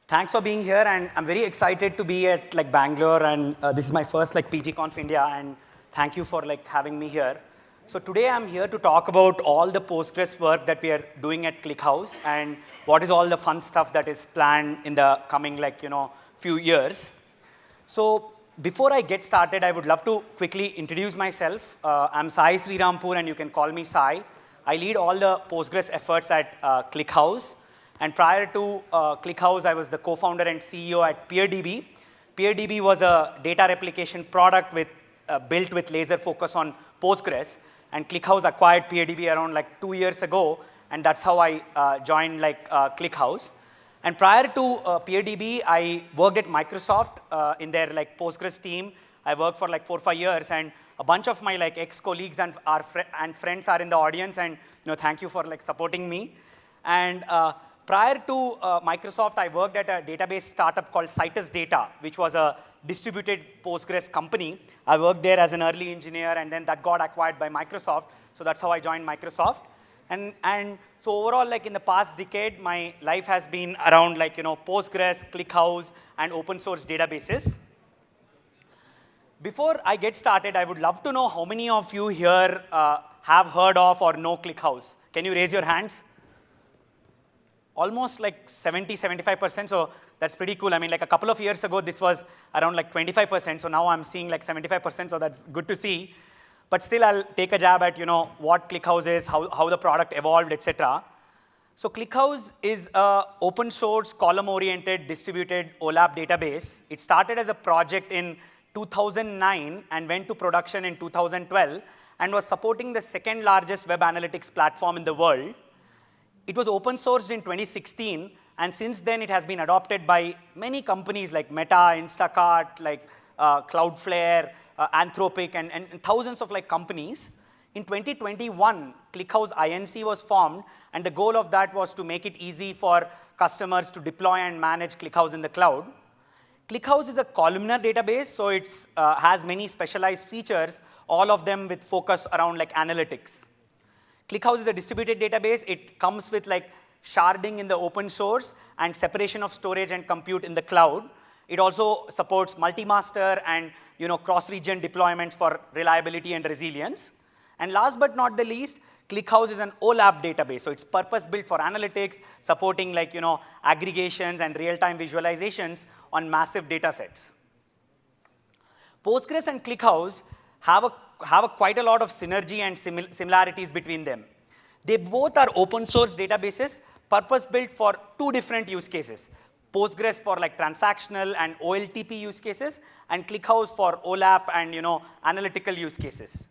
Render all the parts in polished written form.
Thanks for being here, and I'm very excited to be at Bangalore, and this is my first PGConf India, and thank you for having me here. So today I'm here to talk about all the Postgres work that we are doing at ClickHouse and what is all the fun stuff that is planned in the coming few years. So before I get started, I would love to quickly introduce myself. I'm Sai Srirampur, and you can call me Sai. I lead all the Postgres efforts at ClickHouse. And prior to ClickHouse, I was the co-founder and CEO at PeerDB. PeerDB was a data replication product built with laser focus on Postgres. And ClickHouse acquired PeerDB around 2 years ago, and that's how I joined ClickHouse. And prior to PeerDB, I worked at Microsoft in their Postgres team. I worked for 4 or 5 years, and a bunch of my ex-colleagues and friends are in the audience, and thank you for supporting me. And prior to Microsoft, I worked at a database startup called Citus Data, which was a distributed Postgres company. I worked there as an early engineer, and then that got acquired by Microsoft. So that's how I joined Microsoft. And so overall, in the past decade, my life has been around Postgres, ClickHouse, and open source databases. Before I get started, I would love to know how many of you here have heard of or know ClickHouse. Can you raise your hands? Almost 70, 75%, so that's pretty cool. I mean, a couple of years ago, this was around 25%, so now I'm seeing 75%, so that's good to see. But still, I'll take a jab at what ClickHouse is, how the product evolved, etc. So ClickHouse is an open source, column-oriented, distributed OLAP database. It started as a project in 2009 and went to production in 2012 and was supporting the second largest web analytics platform in the world. It was open sourced in 2016, and since then it has been adopted by many companies like Meta, Instacart, Cloudflare, Anthropic, and thousands of companies. In 2021, ClickHouse INC was formed, and the goal of that was to make it easy for customers to deploy and manage ClickHouse in the cloud. ClickHouse is a columnar database, so it has many specialized features, all of them with focus around analytics. ClickHouse is a distributed database. It comes with sharding in the open source and separation of storage and compute in the cloud. It also supports multi-master and cross-region deployments for reliability and resilience. And last but not the least, ClickHouse is an OLAP database. So it's purpose-built for analytics, supporting aggregations and real-time visualizations on massive data sets. Postgres and ClickHouse have quite a lot of synergy and similarities between them. They both are open source databases, purpose-built for 2 different use cases. Postgres for transactional and OLTP use cases, and ClickHouse for OLAP and analytical use cases.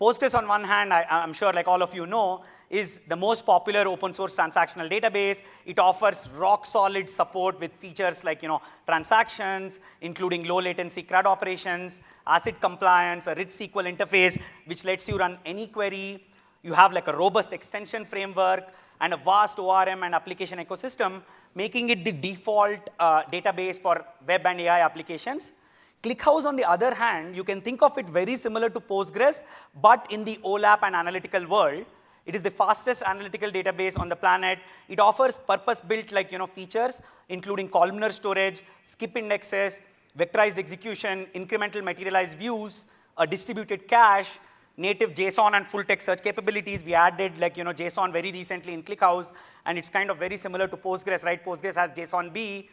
Postgres, on one hand, I'm sure all of you know, is the most popular open source transactional database. It offers rock-solid support with features like transactions, including low latency CRUD operations, ACID compliance, a rich SQL interface, which lets you run any query. You have a robust extension framework and a vast ORM and application ecosystem, making it the default database for web and AI applications. ClickHouse, on the other hand, you can think of it very similar to Postgres, but in the OLAP and analytical world. It is the fastest analytical database on the planet. It offers purpose-built features, including columnar storage, skip indexes, vectorized execution, incremental materialized views, a distributed cache, native JSON and full-text search capabilities. We added JSON very recently in ClickHouse, and it's kind of very similar to Postgres, right? Postgres has JSON-B.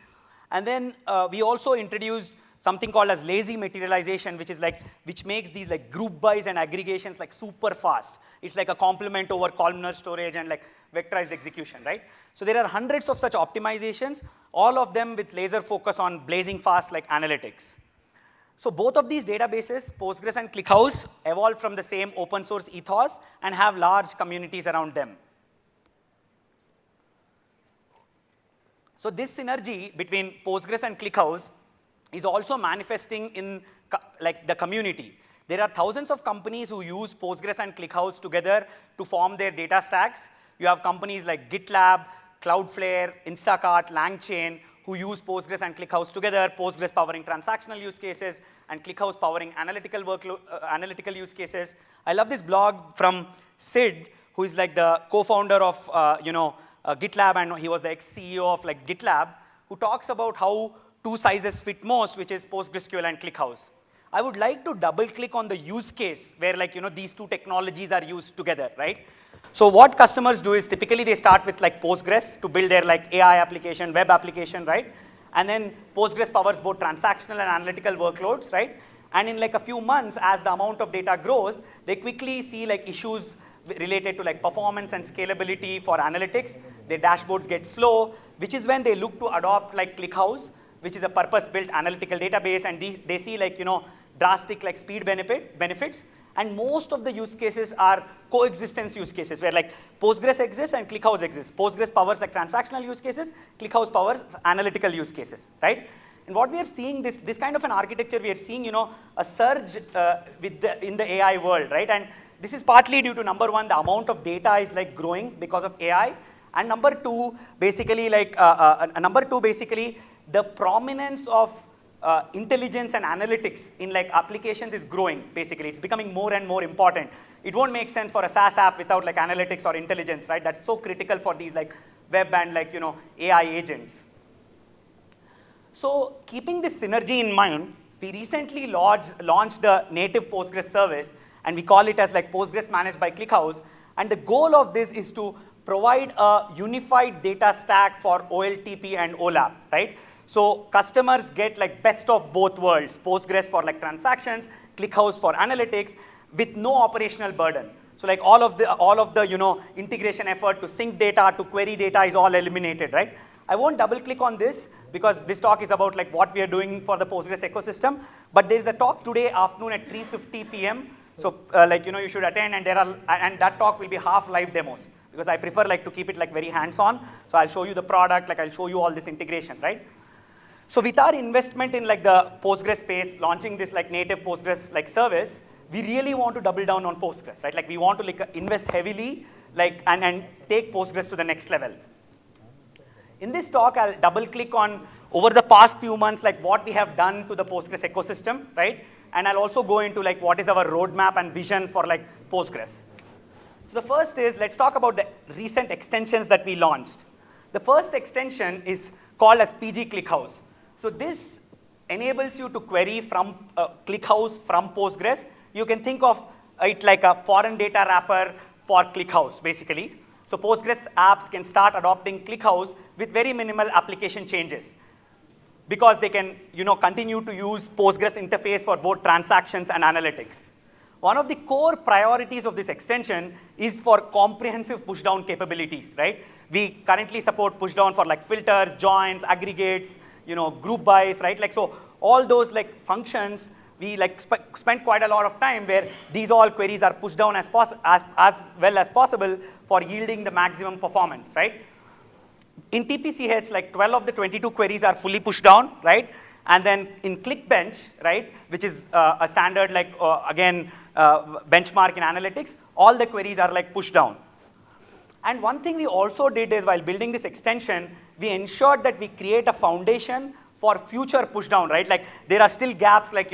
And then we also introduced something called as lazy materialization, which makes these group bys and aggregations super fast. It's like a complement over columnar storage and vectorized execution, right? So there are hundreds of such optimizations, all of them with laser focus on blazing fast analytics. So both of these databases, Postgres and ClickHouse, evolved from the same open source ethos and have large communities around them. So this synergy between Postgres and ClickHouse is also manifesting in the community. There are thousands of companies who use Postgres and ClickHouse together to form their data stacks. You have companies like GitLab, Cloudflare, Instacart, LangChain, who use Postgres and ClickHouse together, Postgres powering transactional use cases, and ClickHouse powering analytical use cases. I love this blog from Sid, who is the co-founder of GitLab, and he was the ex-CEO of GitLab, who talks about how two sizes fit most, which is PostgreSQL and ClickHouse. I would like to double click on the use case where like, these two technologies are used together, right? So what customers do is typically they start with like Postgres to build their like AI application, web application, right? And then Postgres powers both transactional and analytical workloads, right? And in like a few months, as the amount of data grows, they quickly see like issues related to like performance and scalability for analytics. Their dashboards get slow, which is when they look to adopt like ClickHouse, which is a purpose-built analytical database, and they see like, drastic like speed benefits. And most of the use cases are coexistence use cases where like Postgres exists and ClickHouse exists. Postgres powers like transactional use cases, ClickHouse powers analytical use cases, right? And what we are seeing, this kind of an architecture, we are seeing, a surge in the AI world, right? And this is partly due to number one, the amount of data is like growing because of AI. And number two, basically the prominence of intelligence and analytics in like applications is growing, basically. It's becoming more and more important. It won't make sense for a SaaS app without like analytics or intelligence, right? That's so critical for these like web and like, AI agents. So keeping this synergy in mind, we recently launched a native Postgres service, and we call it as like Postgres managed by ClickHouse. And the goal of this is to provide a unified data stack for OLTP and OLAP, right? So customers get like best of both worlds, Postgres for like transactions, ClickHouse for analytics, with no operational burden. So like all of the integration effort to sync data, to query data is all eliminated, right? I won't double click on this because this talk is about like what we are doing for the Postgres ecosystem. But there is a talk today afternoon at 3:50 p.m. So you should attend, and that talk will be half live demos because I prefer like to keep it like very hands-on. So I'll show you the product, like I'll show you all this integration, right? So with our investment in like the Postgres space, launching this like native Postgres like service, we really want to double down on Postgres, right? Like we want to like invest heavily, like and take Postgres to the next level. In this talk, I'll double click on over the past few months, like what we have done to the Postgres ecosystem, right? And I'll also go into like what is our roadmap and vision for like Postgres. So the first is, let's talk about the recent extensions that we launched. The first extension is called as PGConf. So this enables you to query from ClickHouse from Postgres. You can think of it like a foreign data wrapper for ClickHouse, basically. So Postgres apps can start adopting ClickHouse with very minimal application changes because they can continue to use Postgres interface for both transactions and analytics. One of the core priorities of this extension is for comprehensive pushdown capabilities, right? We currently support pushdown for like filters, joins, aggregates, group bys, right? Like so all those like functions, we like spend quite a lot of time where these all queries are pushed down as well as possible for yielding the maximum performance, right? In TPCH, like 12 of the 22 queries are fully pushed down, right? And then in ClickBench, right, which is a standard like, benchmark in analytics, all the queries are like pushed down. And one thing we also did is while building this extension, we ensured that we create a foundation for future pushdown, right? Like there are still gaps like,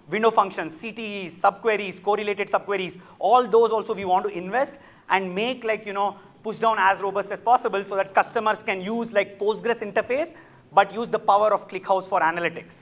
window functions, CTEs, subqueries, correlated subqueries, all those also we want to invest and make like, pushdown as robust as possible so that customers can use like Postgres interface, but use the power of ClickHouse for analytics.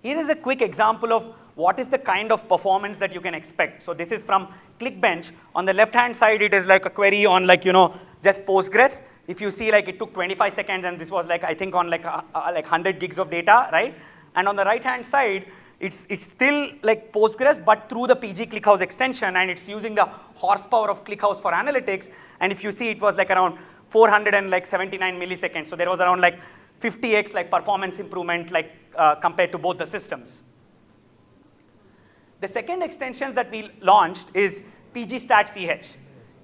Here is a quick example of what is the kind of performance that you can expect. So this is from ClickBench. On the left-hand side, it is like a query on like, just Postgres. If you see like it took 25 seconds and this was like, I think on like 100 gigs of data, right? And on the right-hand side, it's still like Postgres, but through the PGConf extension, and it's using the horsepower of ClickHouse for analytics. And if you see, it was like around 479 milliseconds. So there was around like 50x like performance improvement like compared to both the systems. The second extension that we launched is PGStat-CH.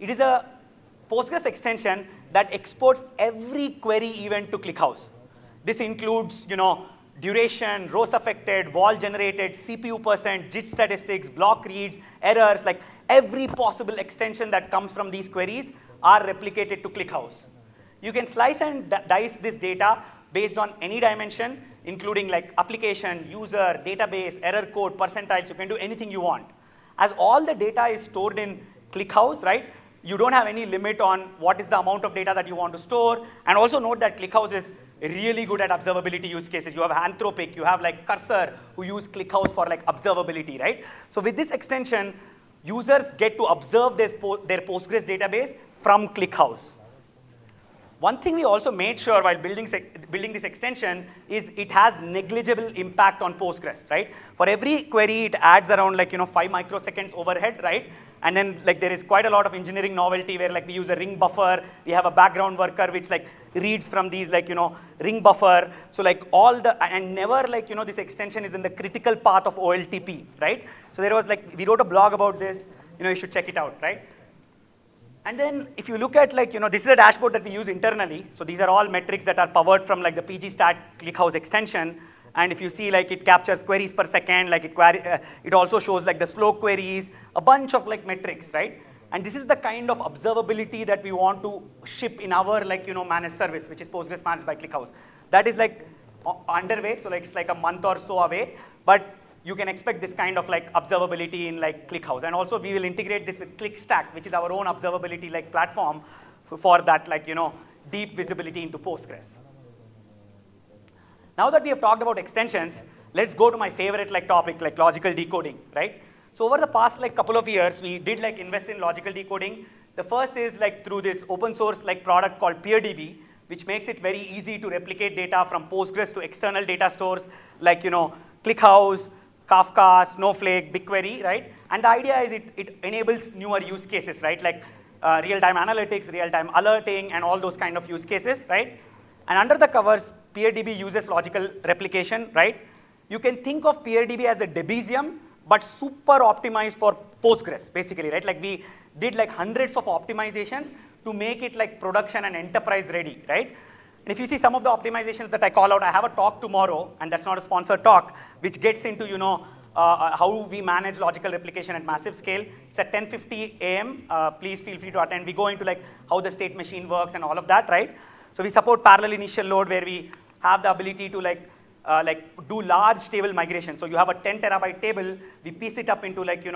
It is a Postgres extension that exports every query event to ClickHouse. This includes, duration, rows affected, wall generated, CPU percent, JIT statistics, block reads, errors, like every possible extension that comes from these queries are replicated to ClickHouse. You can slice and dice this data based on any dimension, including like application, user, database, error code, percentiles. You can do anything you want. As all the data is stored in ClickHouse, right? you don't have any limit on what is the amount of data that you want to store. And also note that ClickHouse is really good at observability use cases. You have Anthropic, you have like Cursor, who use ClickHouse for like observability, right? So with this extension, users get to observe their Postgres database from ClickHouse. One thing we also made sure while building this extension is it has negligible impact on Postgres, right? For every query, it adds around like 5 microseconds overhead, right? And then like there is quite a lot of engineering novelty where like we use a ring buffer, we have a background worker which like reads from these like ring buffer. So like all the, and never like this extension is in the critical path of OLTP, right? So there was like, we wrote a blog about this, you should check it out, right? And then if you look at like, this is a dashboard that we use internally. So these are all metrics that are powered from like the PGStat ClickHouse extension. And if you see like it captures queries per second, like it also shows like the slow queries, a bunch of like metrics, right? And this is the kind of observability that we want to ship in our like, managed service, which is Postgres managed by ClickHouse. That is like underway, so like it's like a month or so away, but you can expect this kind of like observability in like ClickHouse. And also we will integrate this with ClickStack, which is our own observability like platform for that like, deep visibility into Postgres. Now that we have talked about extensions, let's go to my favorite like topic, like logical decoding, right? So over the past like couple of years, we did like invest in logical decoding. The first is like through this open source like product called PeerDB, which makes it very easy to replicate data from Postgres to external data stores like, ClickHouse, Kafka, Snowflake, BigQuery, right? And the idea is it enables newer use cases, right? Like real-time analytics, real-time alerting, and all those kind of use cases, right? And under the covers, PeerDB uses logical replication, right? You can think of PeerDB as a Debezium, but super optimized for Postgres, basically, right? Like we did like hundreds of optimizations to make it like production and enterprise ready, right? And if you see some of the optimizations that I call out, I have a talk tomorrow, and that's not a sponsored talk, which gets into how we manage logical replication at massive scale. It's at 10:50 a.m. Please feel free to attend. We go into like how the state machine works and all of that, right? So we support parallel initial load where we have the ability to like do large table migration. So you have a 10 terabyte table, we piece it up into like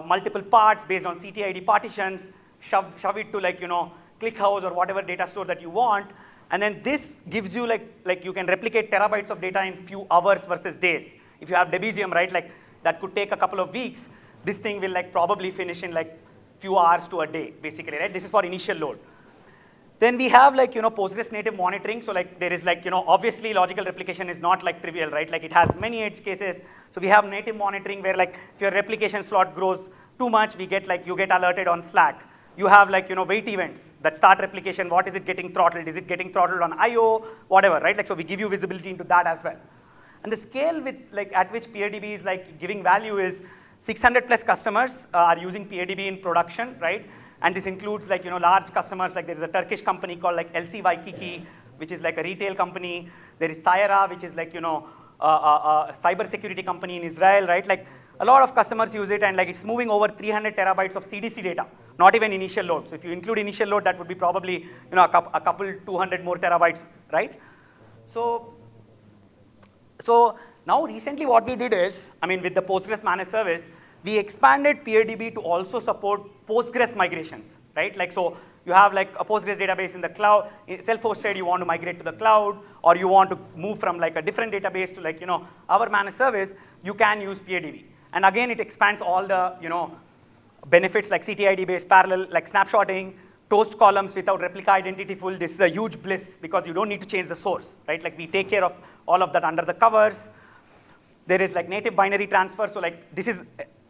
multiple parts based on CTID partitions, shove it to like ClickHouse or whatever data store that you want. And then this gives you like you can replicate terabytes of data in few hours versus days. If you have Debezium, right, like that could take a couple of weeks. This thing will like probably finish in like few hours to a day, basically, right? This is for initial load. Then we have like Postgres native monitoring. So like there is like obviously logical replication is not like trivial, right? Like it has many edge cases. So we have native monitoring where like if your replication slot grows too much, you get alerted on Slack. You have like wait events that start replication. What is it getting throttled? Is it getting throttled on I/O? Whatever, right? Like so we give you visibility into that as well. And the scale with like at which PeerDB is like giving value is 600 plus customers are using PeerDB in production, right? And this includes like large customers, like there is a Turkish company called like LC Waikiki, which is like a retail company. There is Cyra, which is like a cyber security company in Israel, right? Like a lot of customers use it, and like it's moving over 300 terabytes of CDC data, not even initial load. So if you include initial load, that would be probably a couple 200 more terabytes, right? So now recently what we did is, with the Postgres managed service, we expanded PeerDB to also support Postgres migrations, right? Like so you have like a Postgres database in the cloud, self-hosted, you want to migrate to the cloud, or you want to move from like a different database to like our managed service, you can use PeerDB. And again, it expands all the benefits like CTID-based parallel, like snapshotting, toast columns without replica identity full. This is a huge bliss because you don't need to change the source, right? Like we take care of all of that under the covers. There is like native binary transfer. So like this is,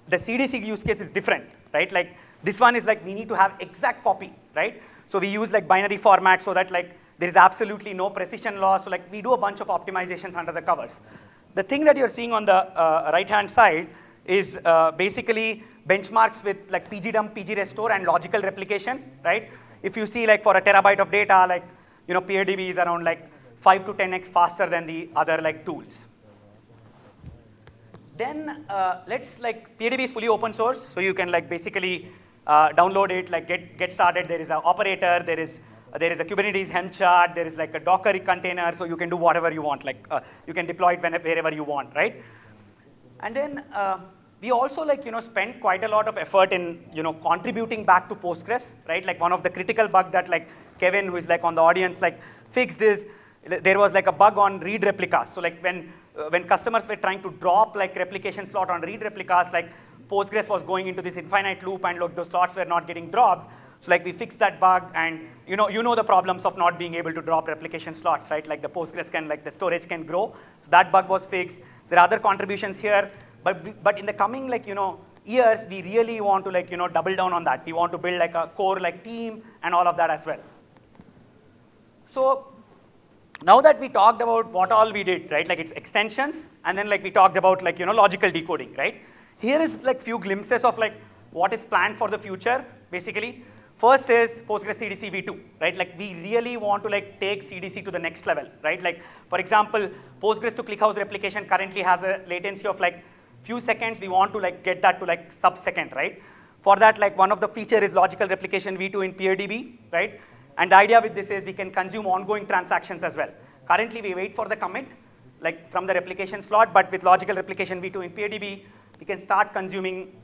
the CDC use case is different, right? Like this one is like we need to have exact copy, right? So we use like binary format so that like there is absolutely no precision loss. So like we do a bunch of optimizations under the covers. The thing that you're seeing on the right-hand side is basically benchmarks with like pgdump, pgrestore, and logical replication, right? If you see like for a terabyte of data, like PeerDB is around like 5 to 10x faster than the other like tools. Then let's like PeerDB is fully open source, so you can like basically download it, like get started. There is an operator, there is a Kubernetes Helm chart, there is like a Docker container, so you can do whatever you want. Like you can deploy it wherever you want, right? And then We also spent quite a lot of effort in contributing back to Postgres, right? Like one of the critical bug that Kevin, who is on the audience, fixed is there was a bug on read replicas. So when customers were trying to drop replication slot on read replicas, Postgres was going into this infinite loop and those slots were not getting dropped. So we fixed that bug, and you know the problems of not being able to drop replication slots, right? The Postgres can, the storage can grow. So that bug was fixed. There are other contributions here, but in the coming years, we really want to double down on that. We want to build a core team and all of that as well. So now that we talked about what all we did, right? It's extensions, and then we talked about logical decoding, right? Here is few glimpses of what is planned for the future, basically. First is Postgres CDC v2, right? We really want to take CDC to the next level, right? For example, Postgres-to-ClickHouse replication currently has a latency of few seconds. We want to get that to sub-second, right? For that, one of the feature is logical replication v2 in PeerDB, right? And the idea with this is we can consume ongoing transactions as well. Currently, we wait for the commit, from the replication slot, but with logical replication v2 in PeerDB, we can start consuming,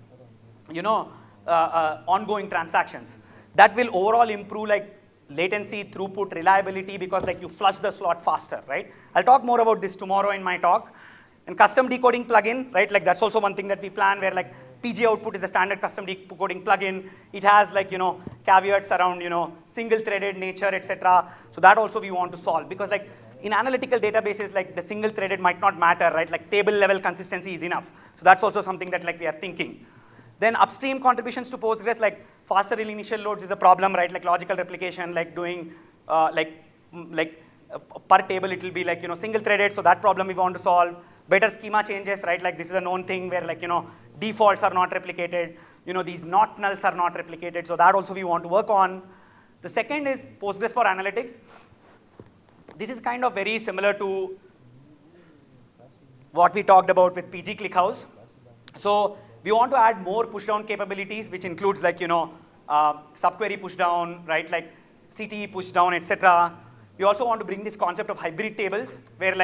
ongoing transactions. That will overall improve latency, throughput, reliability, because you flush the slot faster, right? I'll talk more about this tomorrow in my talk. And custom decoding plugin, right? That's also one thing that we plan, where PG output is a standard custom decoding plugin. It has caveats around single-threaded nature, etc. So that also we want to solve, because in analytical databases, the single-threaded might not matter, right? Table-level consistency is enough. So that's also something that we are thinking. Then upstream contributions to Postgres, faster initial loads is a problem, right? Logical replication, doing per table, it will be single-threaded. So that problem we want to solve. Better schema changes, right? This is a known thing where defaults are not replicated. These not nulls are not replicated. So that also we want to work on. The second is Postgres for analytics. This is kind of very similar to what we talked about with PG ClickHouse. So we want to add more pushdown capabilities, which includes subquery pushdown, right? CTE pushdown, etc. We also want to bring this concept of hybrid tables, where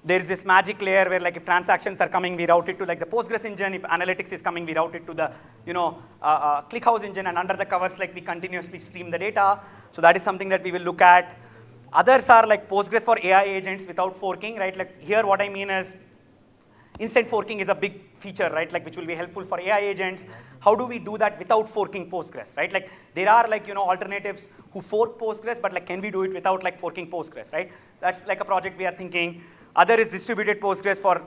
there is this magic layer where if transactions are coming, we route it to the Postgres engine. If analytics is coming, we route it to the ClickHouse engine, and under the covers we continuously stream the data. So that is something that we will look at. Others are Postgres for AI agents without forking, right? Here what I mean is instant forking is a big feature, right? Which will be helpful for AI agents. How do we do that without forking Postgres, right? There are alternatives who fork Postgres, but can we do it without forking Postgres, right? That's a project we are thinking. Other is distributed Postgres for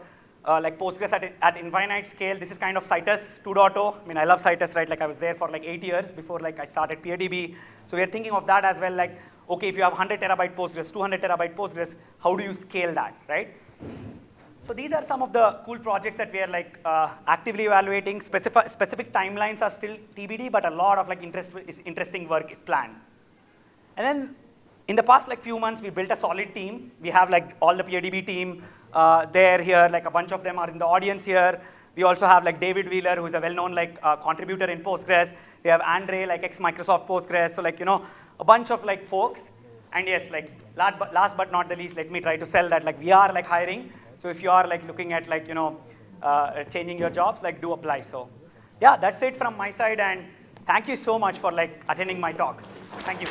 Postgres at infinite scale. This is kind of Citus 2.0. I mean, I love Citus, right? I was there for 8 years before I started PeerDB. So we are thinking of that as well. Okay, if you have 100 terabyte Postgres, 200 terabyte Postgres, how do you scale that, right? So these are some of the cool projects that we are actively evaluating. Specific timelines are still TBD, but a lot of interesting work is planned. And then in the past few months, we built a solid team. We have all the PeerDB team there, here, a bunch of them are in the audience here. We also have David Wheeler, who is a well-known contributor in Postgres. We have Andre, ex-Microsoft Postgres. So a bunch of folks. And yes, last but not the least, let me try to sell that we are hiring. So if you are looking at changing your jobs, do apply. So yeah, that's it from my side, and thank you so much for attending my talk. Thank you.